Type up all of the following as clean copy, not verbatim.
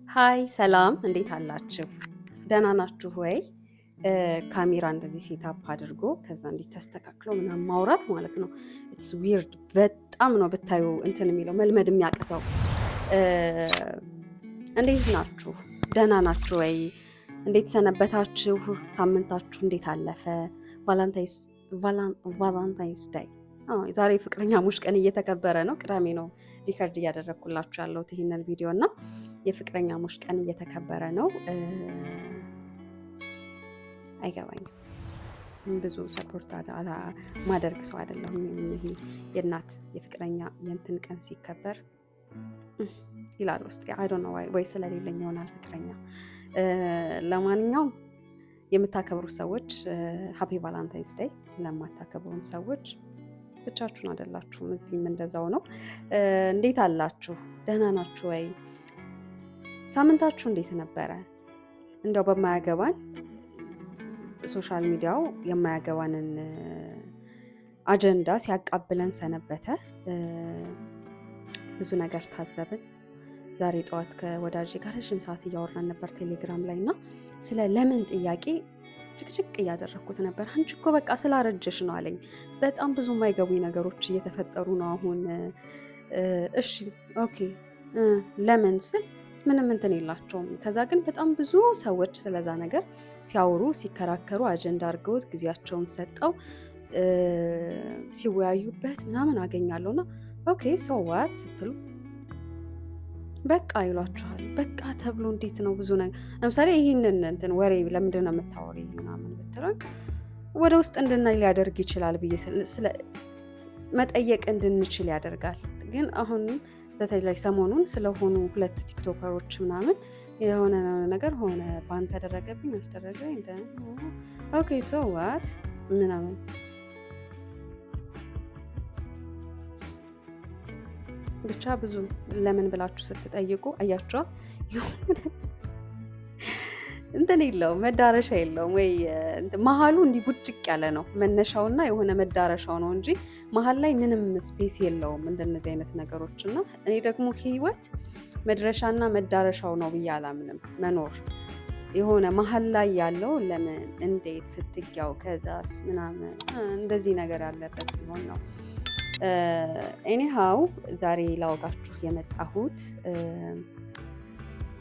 ሃይ ሰላም፣ እንዴት አላችሁ? ደህና ናችሁ ወይ? ካሜራ እንደዚህ ሴታፕ አድርጎ ከዛ እንዴት ተስተካክሎ ምናምን ማውራት ማለት ነው። ኢትስ ዊርድ በጣም ነው ብታዩ እንትን የሚለው መልመድ የሚያቅተው። እንዴት ናችሁ? ደህና ናችሁ ወይ? እንዴት ሰነበታችሁ? ሳምንታችሁ እንዴት አለፈ? ቫላንታይንስ ዳይ ዛሬ ፍቅረኛሞች ቀን እየተከበረ ነው። ቅዳሜ ነው ሪከርድ እያደረግኩላችሁ ያለሁት ይህንን ቪዲዮ እና የፍቅረኛሞች ቀን እየተከበረ ነው። አይገባኝም፣ ብዙ ሰፖርት ማደርግ ሰው አይደለሁም። ይሄ የእናት የፍቅረኛ የእንትን ቀን ሲከበር ይላል ውስጥ አይ ዶንት ኖ ወይ ስለሌለኝ ይሆናል ፍቅረኛ። ለማንኛውም የምታከብሩ ሰዎች ሃፒ ቫላንታይንስ ዴይ፣ ለማታከብሩ ሰዎች ብቻችሁን አይደላችሁም። እዚህም እንደዛው ነው። እንዴት አላችሁ? ደህና ናችሁ ወይ? ሳምንታችሁ እንዴት ነበረ? እንደው በማያገባን ሶሻል ሚዲያው የማያገባንን አጀንዳ ሲያቃብለን ሰነበተ። ብዙ ነገር ታዘብን። ዛሬ ጠዋት ከወዳጄ ጋር ረዥም ሰዓት እያወራን ነበር ቴሌግራም ላይ እና ስለ ለምን ጥያቄ ጭቅጭቅ እያደረግኩት ነበር። አንቺ እኮ በቃ ስላረጀሽ ነው አለኝ። በጣም ብዙ የማይገቡኝ ነገሮች እየተፈጠሩ ነው አሁን። እሺ ኦኬ ለምን ስል ምንም እንትን የላቸውም። ከዛ ግን በጣም ብዙ ሰዎች ስለዛ ነገር ሲያወሩ ሲከራከሩ አጀንዳ አድርገውት ጊዜያቸውን ሰጠው ሲወያዩበት ምናምን አገኛለሁና ኦኬ ሶ ዋት ስትሉ በቃ ይሏችኋል። በቃ ተብሎ እንዴት ነው ብዙ ነገር ለምሳሌ ይህንን እንትን ወሬ ለምንድን ነው የምታወሪ ምናምን ብትለን ወደ ውስጥ እንድናይ ሊያደርግ ይችላል ብዬ መጠየቅ እንድንችል ያደርጋል። ግን አሁን በተለይ ሰሞኑን ስለሆኑ ሁለት ቲክቶከሮች ምናምን የሆነ ነገር ሆነ ባን ተደረገብኝ አስደረገኝ ኦኬ ሶ ዋት ምናምን ብቻ ብዙ ለምን ብላችሁ ስትጠይቁ አያችኋ እንትን የለውም መዳረሻ የለውም ወይ መሀሉ እንዲህ ቡጭቅ ያለ ነው መነሻውና የሆነ መዳረሻው ነው እንጂ መሀል ላይ ምንም ስፔስ የለውም እንደነዚህ አይነት ነገሮች። እና እኔ ደግሞ ህይወት መድረሻና መዳረሻው ነው ብዬ አላምንም። መኖር የሆነ መሀል ላይ ያለው ለምን እንዴት ፍትጊያው ከዛስ ምናምን እንደዚህ ነገር ያለበት ሲሆን ነው። ኤኒሃው ዛሬ ላወጋችሁ የመጣሁት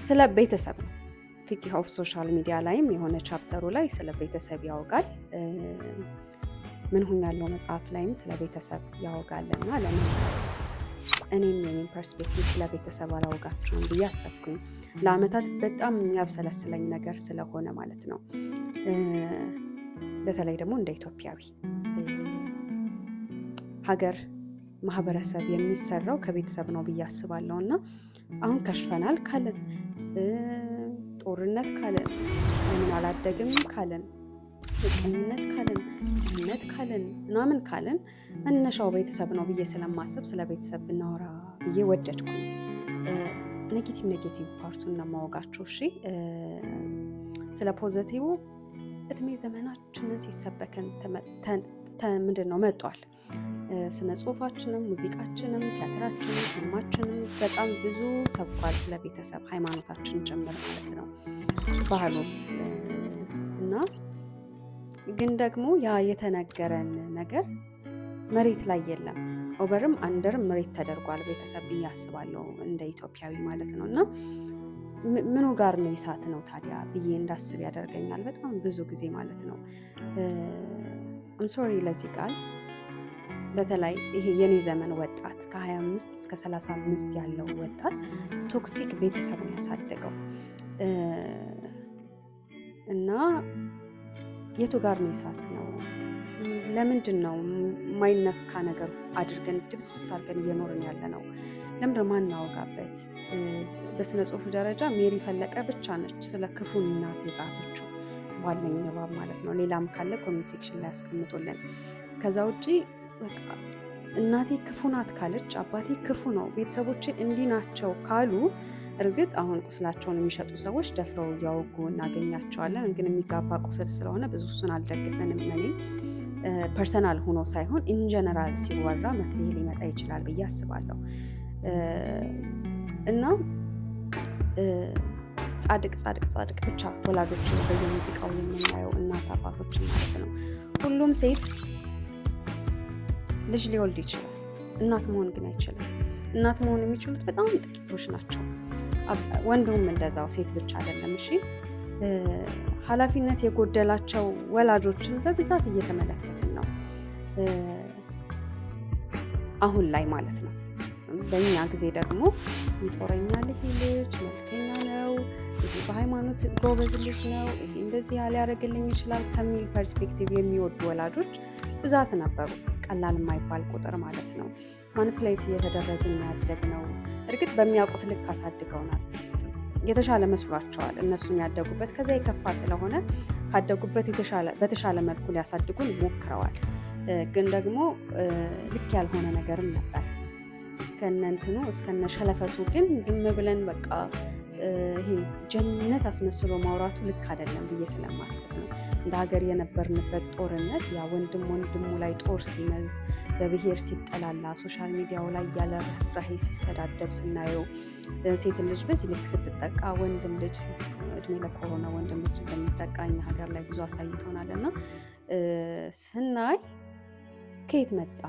ስለ ቤተሰብ ነው። ፊኪ ኦፍ ሶሻል ሚዲያ ላይም የሆነ ቻፕተሩ ላይ ስለ ቤተሰብ ያወጋል። ምን ሆኛለሁ መጽሐፍ ላይም ስለ ቤተሰብ ያወጋልና ለምን እኔም የኔን ፐርስፔክቲቭ ስለ ቤተሰብ አላወጋችሁም ብዬ አሰብኩኝ። ለአመታት በጣም ያብሰለስለኝ ነገር ስለሆነ ማለት ነው። በተለይ ደግሞ እንደ ኢትዮጵያዊ ሀገር ማህበረሰብ የሚሰራው ከቤተሰብ ነው ብዬ አስባለሁ። እና አሁን ከሽፈናል ካለን ጦርነት ካለን ለምን አላደግም ካለን ምቀኝነት ካለን ድህነት ካለን ምናምን ካለን መነሻው ቤተሰብ ነው ብዬ ስለማስብ ስለ ቤተሰብ ብናወራ ብዬ ወደድኩኝ። ኔጌቲቭ ፓርቱን ነው የማወጋችሁ። እሺ ስለ ፖዘቲቭ እድሜ ዘመናችንን ሲሰበከን ምንድን ነው መጧል። ስነ ጽሁፋችንም ሙዚቃችንም ቲያትራችንም ፊልማችንም በጣም ብዙ ሰብኳል ስለ ቤተሰብ፣ ሃይማኖታችን ጭምር ማለት ነው ባህሉ እና ግን ደግሞ ያ የተነገረን ነገር መሬት ላይ የለም። ኦቨርም አንደርም መሬት ተደርጓል ቤተሰብ ብዬ አስባለሁ እንደ ኢትዮጵያዊ ማለት ነው። እና ምኑ ጋር ነው የሳት ነው ታዲያ ብዬ እንዳስብ ያደርገኛል በጣም ብዙ ጊዜ ማለት ነው። ሶሪ ለዚህ ቃል በተለይ ይሄ የኔ ዘመን ወጣት ከ25 እስከ 35 ያለው ወጣት ቶክሲክ ቤተሰብ ነው ያሳደገው። እና የቱ ጋር ነው የሳት ነው? ለምንድን ነው የማይነካ ነገር አድርገን ድብስብስ አድርገን እየኖርን ያለ ነው? ለምንድን ማናወጋበት? በስነ ጽሁፍ ደረጃ ሜሪ ፈለቀ ብቻ ነች ስለ ክፉ እናት የጻፈችው ባለኝ ንባብ ማለት ነው። ሌላም ካለ ኮሜንት ሴክሽን ላይ ያስቀምጡልን። ከዛ ውጪ በቃ እናቴ ክፉ ናት ካለች አባቴ ክፉ ነው ቤተሰቦቼ እንዲህ ናቸው ካሉ እርግጥ አሁን ቁስላቸውን የሚሸጡ ሰዎች ደፍረው እያወጉ እናገኛቸዋለን። ግን የሚጋባ ቁስል ስለሆነ ብዙ እሱን አልደግፈንም። እኔ ፐርሰናል ሆኖ ሳይሆን ኢንጀነራል ሲወራ መፍትሄ ሊመጣ ይችላል ብዬ አስባለሁ። እና ጻድቅ ጻድቅ ጻድቅ ብቻ ወላጆች በየሙዚቃው የምናየው እናት አባቶችን ማለት ነው። ሁሉም ሴት ልጅ ሊወልድ ይችላል፣ እናት መሆን ግን አይችልም። እናት መሆን የሚችሉት በጣም ጥቂቶች ናቸው። ወንዱም እንደዛው፣ ሴት ብቻ አይደለም። እሺ ኃላፊነት የጎደላቸው ወላጆችን በብዛት እየተመለከትን ነው አሁን ላይ ማለት ነው። በእኛ ጊዜ ደግሞ ይጦረኛል፣ ይሄ ልጅ መልከኛ ነው፣ ይሄ በሃይማኖት ጎበዝ ልጅ ነው፣ ይሄ እንደዚህ ሊያደርግልኝ ይችላል ከሚል ፐርስፔክቲቭ የሚወዱ ወላጆች ብዛት ነበሩ። ቀላል የማይባል ቁጥር ማለት ነው። ማኒፕሌት እየተደረግን ያደግነው። እርግጥ በሚያውቁት ልክ አሳድገውናል። የተሻለ መስሏቸዋል እነሱም ያደጉበት። ከዛ የከፋ ስለሆነ ካደጉበት በተሻለ መልኩ ሊያሳድጉን ሞክረዋል። ግን ደግሞ ልክ ያልሆነ ነገርም ነበር። እስከነ እንትኑ እስከነ ሸለፈቱ ግን ዝም ብለን በቃ ይሄ ጀነት አስመስሎ ማውራቱ ልክ አይደለም ብዬ ስለማስብ ነው። እንደ ሀገር የነበርንበት ጦርነት፣ ያ ወንድም ወንድሙ ላይ ጦር ሲመዝ፣ በብሔር ሲጠላላ፣ ሶሻል ሚዲያው ላይ ያለ ርህራሄ ሲሰዳደብ ስናየው፣ ሴት ልጅ በዚህ ልክ ስትጠቃ፣ ወንድም ልጅ እድሜ ለኮሮና ወንድም ልጅ እንደሚጠቃ እኛ ሀገር ላይ ብዙ አሳይቶናል። እና ስናይ ከየት መጣ?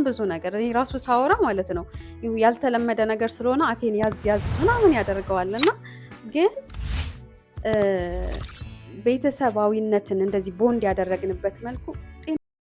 ብዙ ነገር እኔ ራሱ ሳወራ ማለት ነው ያልተለመደ ነገር ስለሆነ አፌን ያዝ ያዝ ምናምን ያደርገዋል እና ግን ቤተሰባዊነትን እንደዚህ ቦንድ ያደረግንበት መልኩ